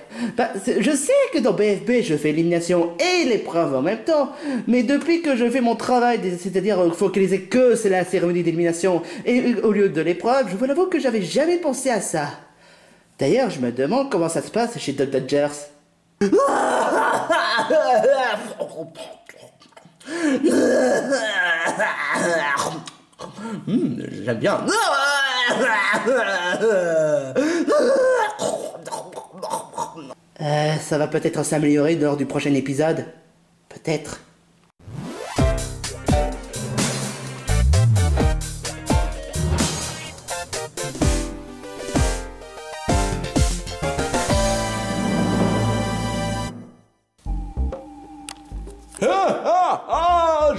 Je sais que dans BFB, je fais l'élimination et l'épreuve en même temps, mais depuis que je fais mon travail, c'est-à-dire focaliser que c'est la cérémonie d'élimination et au lieu de l'épreuve, je vous l'avoue que j'avais jamais pensé à ça. D'ailleurs, je me demande comment ça se passe chez Doc Dodgers. J'aime bien. Ça va peut-être s'améliorer lors du prochain épisode. Peut-être.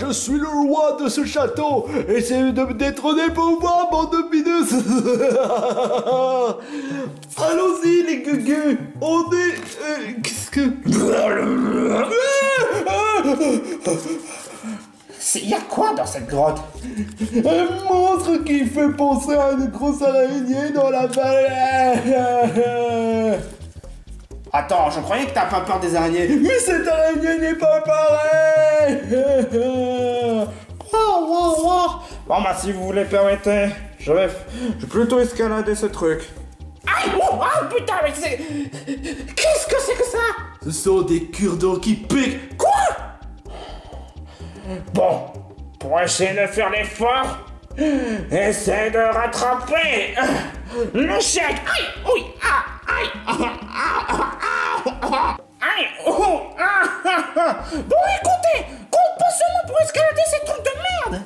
je suis le roi de ce château. Essayez de me détrôner pour moi, bande de binous. Allons-y, les gugus. On est... qu'est-ce que... Il y a quoi dans cette grotte? Un monstre qui fait penser à une grosse araignée dans la vallée. Attends, je croyais que t'as pas peur des araignées. Mais cette araignée n'est pas pareille. Bon bah si vous voulez permettez, je vais plutôt escalader ce truc. Aïe! Oh, ah putain, mais c'est... Qu'est-ce que c'est que ça? Ce sont des cure-dents qui piquent. Quoi? Bon, pour essayer de faire l'effort, essaie de rattraper le chèque. Aïe! Oui! Ah! Aïe! Aïe! Oh! Bon, écoutez, compte pas sur moi pour escalader ces trucs de merde.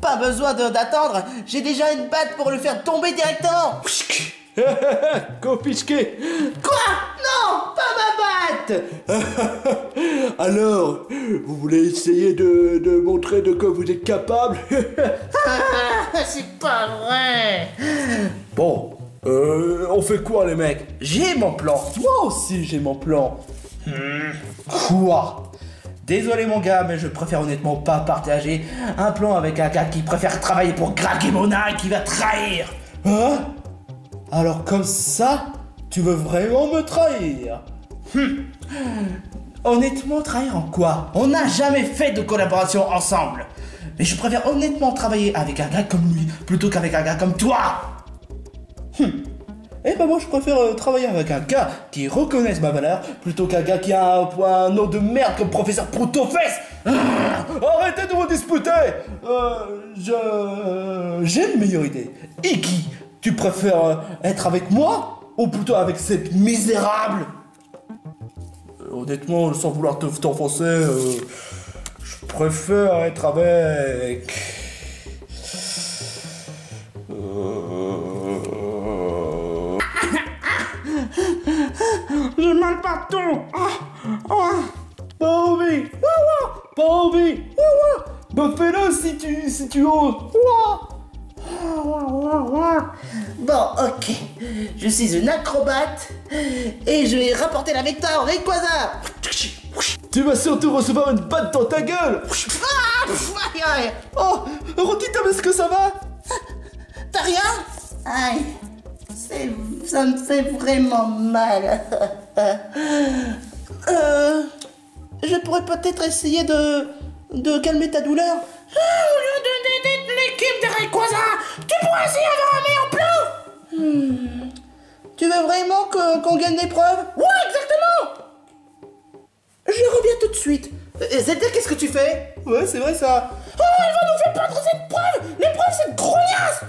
Pas besoin d'attendre, j'ai déjà une batte pour le faire tomber directement. Confisqué. Quoi? Non, pas ma batte. Alors, vous voulez essayer de montrer de quoi vous êtes capable? C'est pas vrai. Bon, on fait quoi les mecs? J'ai mon plan. Moi aussi j'ai mon plan. Quoi? Désolé mon gars, mais je préfère honnêtement pas partager un plan avec un gars qui préfère travailler pour Greg et Mona et qui va trahir. Hein? Alors comme ça, tu veux vraiment me trahir? Honnêtement, trahir en quoi? On n'a jamais fait de collaboration ensemble. Mais je préfère honnêtement travailler avec un gars comme lui plutôt qu'avec un gars comme toi. Eh ben moi je préfère travailler avec un gars qui reconnaisse ma valeur plutôt qu'un gars qui a un nom de merde comme professeur Proutofesse. Arrêtez de vous disputer. J'ai une meilleure idée. Iggy, tu préfères être avec moi ou plutôt avec cette misérable? Honnêtement, sans vouloir t'enfoncer, je préfère être avec... J'ai mal partout. Pas envie. Pas envie. Bah fais-le si tu oses. Bon, ok. Je suis une acrobate et je vais rapporter la victoire au Rayquaza. Tu vas surtout recevoir une batte dans ta gueule. Oh, Rotita, est-ce que ça va? T'as rien? Aïe. Ça me fait vraiment mal. Je pourrais peut-être essayer de calmer ta douleur. Au lieu d'aider l'équipe des Rayquaza, tu pourrais essayer d'avoir un meilleur plan. Tu veux vraiment qu'on gagne l'épreuve? Ouais, exactement. Je reviens tout de suite. Zelda, qu'est-ce que tu fais? Ouais, c'est vrai ça. Oh, il va nous faire perdre cette épreuve. L'épreuve, c'est grognasse.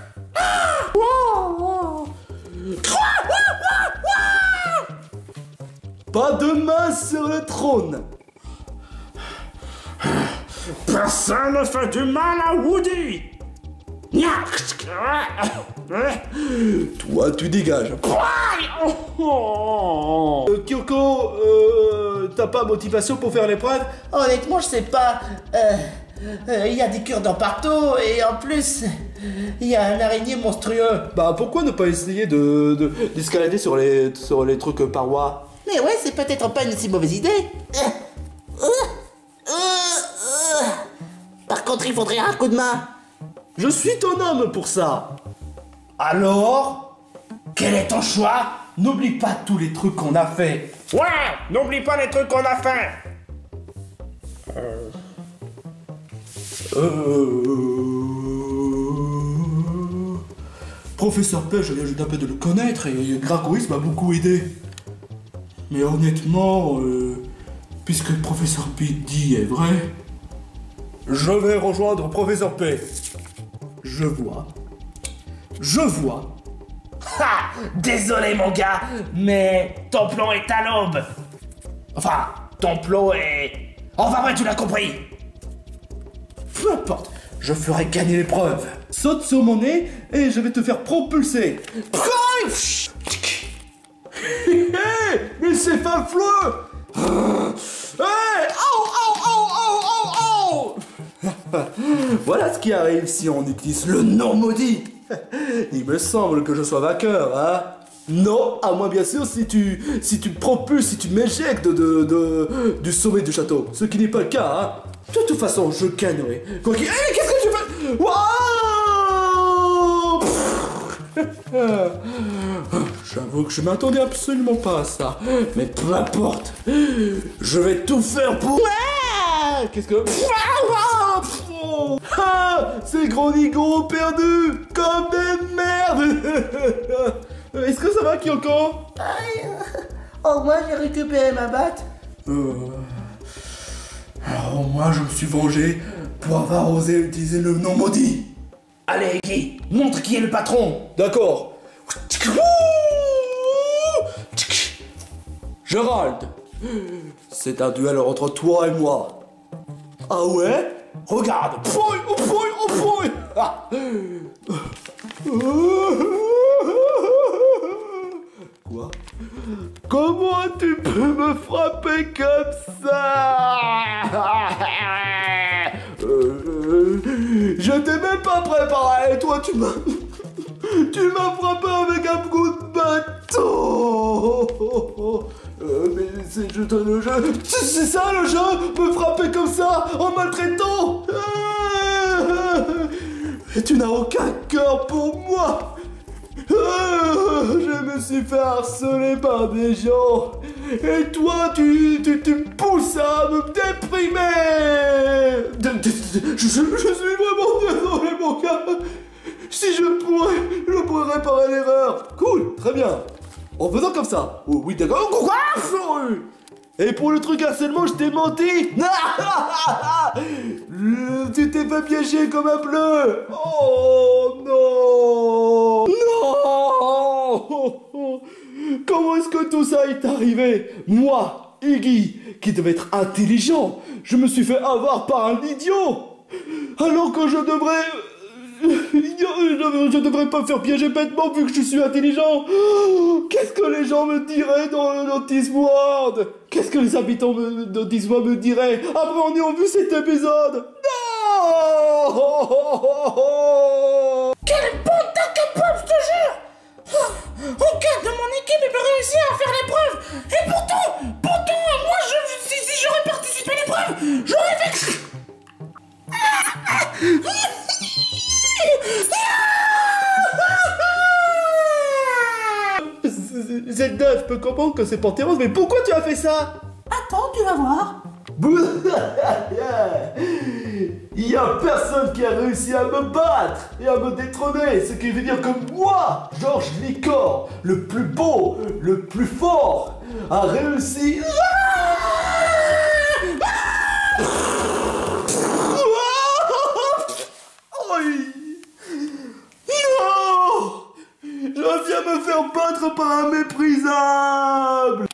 Pas de main sur le trône. Personne ne fait du mal à Woody. Toi, tu dégages. Kyoko, t'as pas motivation pour faire l'épreuve? Honnêtement, je sais pas. Il y a des cure-dents partout et en plus, il y a un araignée monstrueux. Bah pourquoi ne pas essayer d'escalader sur les trucs parois? Mais ouais, c'est peut-être pas une si mauvaise idée. Par contre, il faudrait un coup de main. Je suis ton homme pour ça. Alors, quel est ton choix? N'oublie pas tous les trucs qu'on a fait. Ouais, n'oublie pas les trucs qu'on a fait. Professeur P, je viens juste un peu de le connaître et Gracoïs m'a beaucoup aidé. Mais honnêtement, puisque le Professeur P dit est vrai, je vais rejoindre Professeur P. Je vois. Ha! Désolé mon gars, mais ton plan est à l'aube. Enfin, ton plan est... Enfin ouais, tu l'as compris. Peu importe, je ferai gagner l'épreuve. Saute sur mon nez et je vais te faire propulser. Mais c'est fafleux. Hey! Oh! Voilà ce qui arrive si on utilise le nom maudit. Il me semble que je sois vainqueur, hein. Non, à moins bien sûr si tu me propulses, si tu m'éjectes du sommet du château. Ce qui n'est pas le cas, hein. De toute façon, je gagnerai. Quoi qu'il... Hey, qu'est-ce que tu fais? Waouh! J'avoue que je m'attendais absolument pas à ça. Mais peu importe. Je vais tout faire pour... Qu'est-ce que... Ah, ces gros nigauds perdus comme des merdes. Est-ce que ça va, Kyoko? Au moins j'ai récupéré ma batte. Alors au moins je me suis vengé pour avoir osé utiliser le nom maudit. Allez, Iggy, montre qui est le patron. D'accord. Gérald, c'est un duel entre toi et moi. Ah ouais? Regarde. Ah. Quoi? Comment tu peux me frapper comme ça? Je t'ai même pas préparé, toi tu m'as frappé avec un coup de bâton. Mais c'est juste le jeu. C'est ça le jeu? Me frapper comme ça en maltraitant? Tu n'as aucun cœur pour moi. Je me suis fait harceler par des gens. Et toi, tu me pousses à me déprimer. Je suis vraiment désolé, mon gars. Si je pourrais réparer l'erreur. Cool, très bien. En faisant comme ça. Oh, oui, d'accord. Et pour le truc harcèlement, je t'ai menti. Tu t'es fait piéger comme un bleu. Oh non. Non. Comment est-ce que tout ça est arrivé? Moi, Iggy, qui devais être intelligent, je me suis fait avoir par un idiot. Alors que je devrais pas me faire piéger bêtement vu que je suis intelligent. Qu'est-ce que les gens me diraient dans le Notice World? Qu'est-ce que les habitants de Notice World me diraient après en ayant vu cet épisode? Non. Quelle bande d'incapables, je te jure. Aucun de mon équipe n'a réussi à faire l'épreuve. Et pourtant, moi, si j'aurais participé à l'épreuve, j'aurais fait... Zelda, je peux comprendre que c'est Panthéros, mais pourquoi tu as fait ça? Attends, tu vas voir. Il y a personne qui a réussi à me battre et à me détrôner, ce qui veut dire que moi, Georges Licor, le plus beau, le plus fort, a réussi... Je viens me faire battre par un méprisable.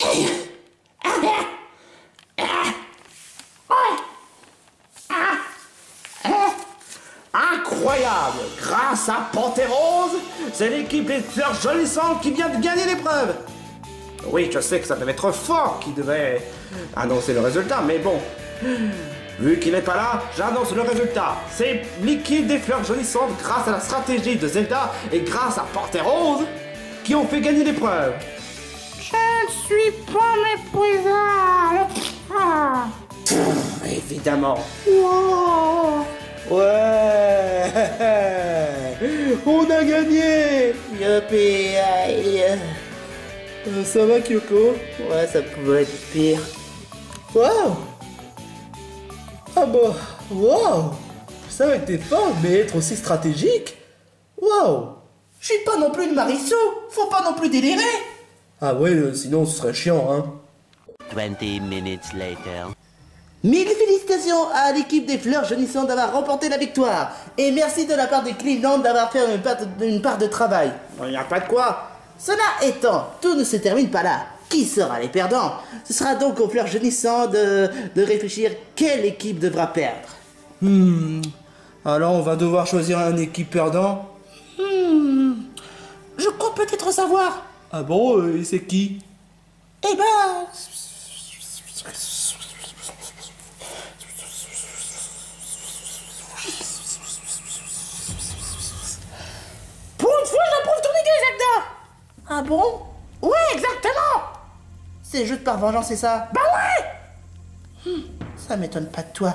Incroyable! Grâce à Panthéros, c'est l'équipe des Fleurs Jolissantes qui vient de gagner l'épreuve. Oui, je sais que ça devait être fort qui devait annoncer le résultat, mais bon... Vu qu'il n'est pas là, j'annonce le résultat. C'est l'équipe des Fleurs Jolissantes, grâce à la stratégie de Zelda et grâce à Panthéros, qui ont fait gagner l'épreuve. Je ne suis pas méprisable. Évidemment. Wow. Ouais. On a gagné. Youpi, aïe. Ça va, Kyoko? Ouais, ça pouvait être pire. Waouh. Ah bah, waouh. Je savais que t'es fort, mais être aussi stratégique? Waouh. Je suis pas non plus une Mariceau. Faut pas non plus délirer. Ah ouais, sinon ce serait chiant, hein. 20 minutes later. Mille félicitations à l'équipe des Fleurs Jaunissantes d'avoir remporté la victoire. Et merci de la part de Cleveland d'avoir fait une part de travail. Il n'y a pas de quoi. Cela étant, tout ne se termine pas là. Qui sera les perdants? Ce sera donc aux Fleurs Jaunissantes de réfléchir quelle équipe devra perdre. Alors on va devoir choisir une équipe perdant. Je crois peut-être savoir. Ah bon, et c'est qui? Eh ben... Ah bon? Oui, exactement. C'est juste par vengeance, c'est ça? Bah ouais. Ça m'étonne pas de toi.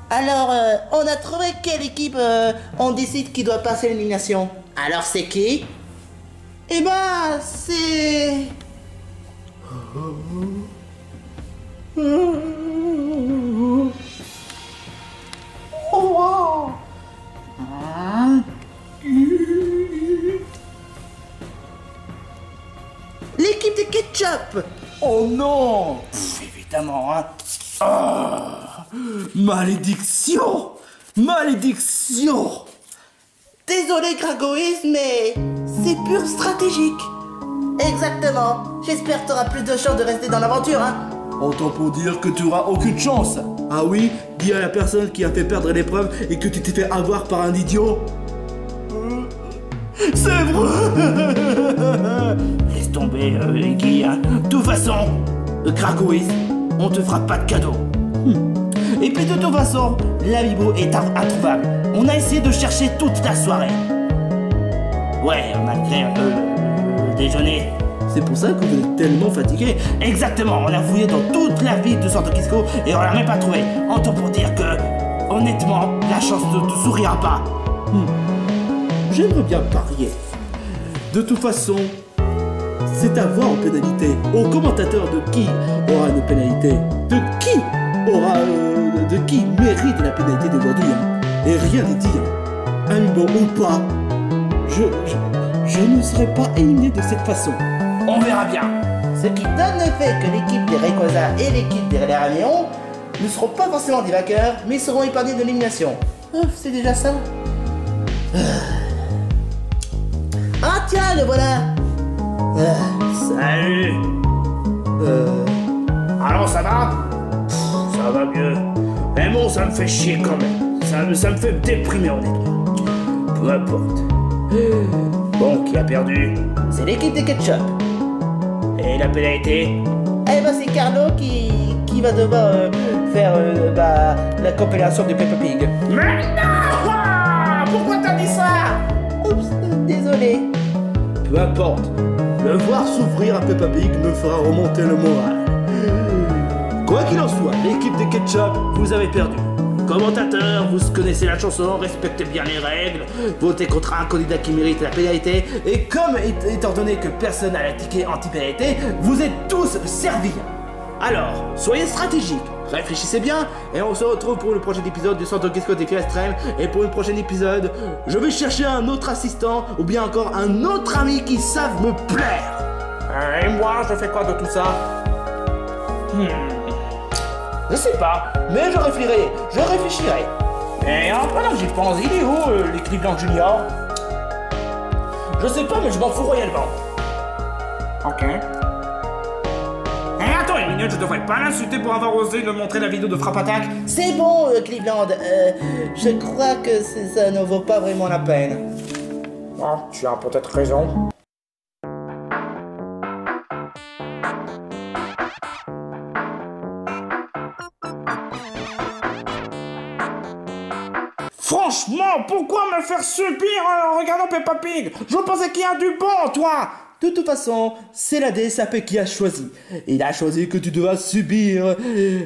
Alors, on a trouvé quelle équipe on décide qui doit passer l'élimination. Alors c'est qui? Eh ben, c'est... Oh. L'équipe de ketchup. Oh non! Évidemment, hein. Malédiction! Malédiction! Désolé Gragoïs, mais c'est pur stratégique. Exactement. J'espère que t'auras plus de chance de rester dans l'aventure, hein. Autant pour dire que tu auras aucune chance. Ah oui, dis à la personne qui a fait perdre l'épreuve et que tu t'es fait avoir par un idiot. C'est vrai. Laisse tomber, Guy, hein. De toute façon, Krakoïs, on te fera pas de cadeau. Et puis de toute façon, l'amiibo est introuvable. On a essayé de chercher toute la soirée. Ouais, malgré le déjeuner. C'est pour ça que vous êtes tellement fatigué. Exactement, on a fouillé dans toute la ville de Santo Quisco et on l'a même pas trouvé. En tout pour dire que, honnêtement, la chance ne te sourira pas. J'aimerais bien parier. De toute façon, c'est à voir en pénalité. Au commentateur de qui aura une pénalité. De qui aura... de qui mérite la pénalité d'aujourd'hui. Hein. Et rien n'est dit. Hein. Amiibo ou pas, je ne serai pas éliminé de cette façon. On verra bien. Ce qui donne le fait que l'équipe des Rayquaza et l'équipe des Raméons ne seront pas forcément des vainqueurs, mais seront épargnés de l'élimination. C'est déjà ça. Ah tiens, le voilà. Salut. Alors ça va? Ça va mieux. Mais bon, ça me fait chier quand même. Ça me fait déprimer honnêtement. Peu importe. Bon, qui a perdu? C'est l'équipe des ketchup. Et la pénalité? Eh ben c'est Carlo qui va devoir faire la compilation de Peppa Pig. Mais non! Pourquoi t'as dit ça? Oups, désolé. Peu importe. Le voir souffrir à Peppa Pig me fera remonter le moral. Quoi qu'il en soit, l'équipe des ketchup, vous avez perdu. Commentateurs, vous connaissez la chanson, respectez bien les règles, votez contre un candidat qui mérite la pénalité, et comme étant donné que personne n'a la ticket anti-pénalité, vous êtes tous servis. Alors, soyez stratégiques, réfléchissez bien, et on se retrouve pour le prochain épisode du Santo Quisco Défi Extrême, et pour le prochain épisode, je vais chercher un autre assistant, ou bien encore un autre ami qui savent me plaire. Et moi, je fais quoi de tout ça? Je sais pas, mais je réfléchirai. Et pendant que j'y pense, il est où les Cleveland Junior? Je sais pas, mais je m'en fous royalement. Ok. Et attends une minute, je devrais pas l'insulter pour avoir osé me montrer la vidéo de Frappe Attack. C'est bon, Cleveland. Je crois que ça ne vaut pas vraiment la peine. Oh, tu as peut-être raison. Franchement, pourquoi me faire subir en regardant Peppa Pig? Je pensais qu'il y a du bon, toi. De toute façon, c'est la DSAP qui a choisi. Il a choisi que tu devas subir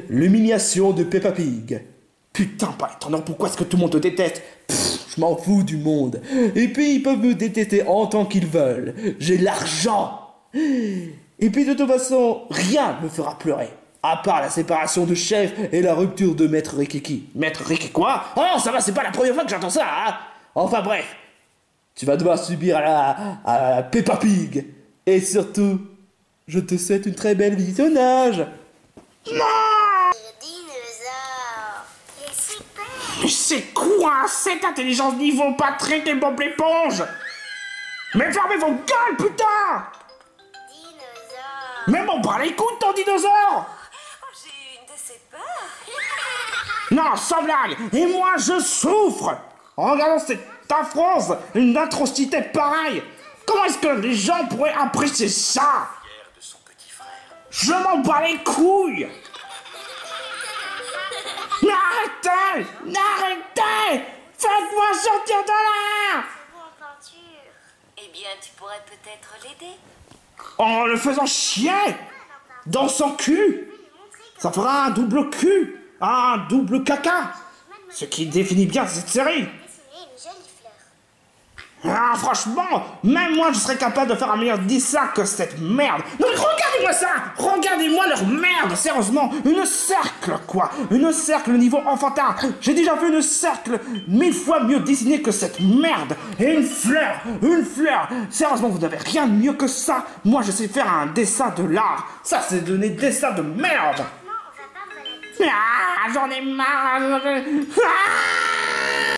l'humiliation de Peppa Pig. Putain, pas étonnant, pourquoi est-ce que tout le monde te déteste? Je m'en fous du monde. Et puis, ils peuvent me détester en tant qu'ils veulent. J'ai l'argent. Et puis, de toute façon, rien ne me fera pleurer. À part la séparation de chef et la rupture de Maître Rikiki. Maître Rick quoi? Oh, ça va, c'est pas la première fois que j'entends ça, hein? Enfin bref. Tu vas devoir subir à la Peppa Pig. Et surtout, je te souhaite une très belle visionnage. Non! Dinosaure, c'est super. Mais c'est quoi cette intelligence niveau Patrick et Bob l'éponge? Mais fermez vos gueules, putain! Dinosaure. Mais m'en bras les couilles, ton dinosaure! J'ai eu une de ces peurs. Non, sans blague! Et moi, je souffre! En regardant cette affrance, une atrocité pareille! Comment est-ce que les gens pourraient apprécier ça? Je m'en bats les couilles! Mais arrêtez! Arrêtez! Faites-moi sortir de là! Bon, peinture. Eh bien, tu pourrais peut-être l'aider. En le faisant chier dans son cul. Ça fera un double cul, un double caca. Ce qui définit bien cette série. Dessiner une jolie fleur. Ah, franchement, même moi je serais capable de faire un meilleur dessin que cette merde. Non mais regardez-moi ça. Regardez-moi leur merde, sérieusement. Une cercle, quoi. Une cercle niveau enfantin. J'ai déjà fait une cercle 1000 fois mieux dessinée que cette merde. Et une fleur. Sérieusement, vous n'avez rien de mieux que ça. Moi je sais faire un dessin de l'art. Ça c'est donner dessin de merde. Non, on va pas voir la Ah, j'en ai marre. Ah